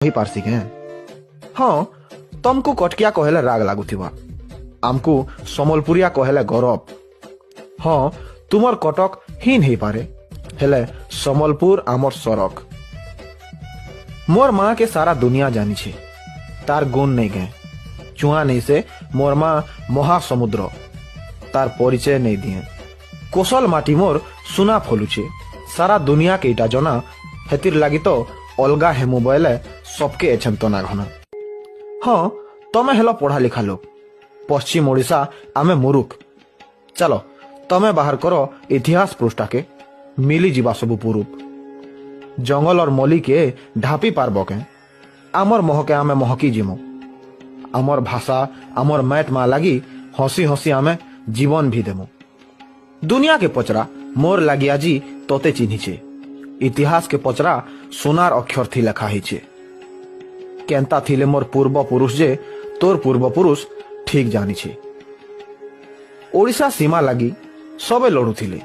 कही पारसी के हाँ तुमको कटकिया कहले राग लागुथिबा आमको समलपुरिया कहले गौरव हाँ तुमर कटक हीन ही पारे हेले समलपुर आमर सरक मोर माँ के सारा दुनिया जानी छे तार गुण नहीं गए चुहा नहीं से मोर माँ महासमुद्र तार परिचय नहीं दिए कोसल माटी मोर सुना फलुचे सारा दुनिया के इटा जना हेतिर लगी तो अलगा हेमु बोले सबके एछन तो ना घना हाँ तमे हेलो पढ़ा लिखा लोग पश्चिम ओडिशा आमे मुरुख चलो तमे बाहर करो इतिहास पृष्ठा के मिली जीवा सबु पुरूप जंगल और मली के ढापी पारब के आमर महके आमे महकी जिमु आमर भाषा आमर मैट मा लगी हसी हसी आमे जीवन भी देमु दुनिया के पचरा मोर लगी आजी तोते चिन्हिचे इतिहास के पचरा सोनार अक्षर थी लेखा हिचे केंता थिले मोर पूर्व पुरुष जे तोर पूर्व पुरुष ठीक जानी छे ओडिशा सीमा लगी सबे लड़ुथिले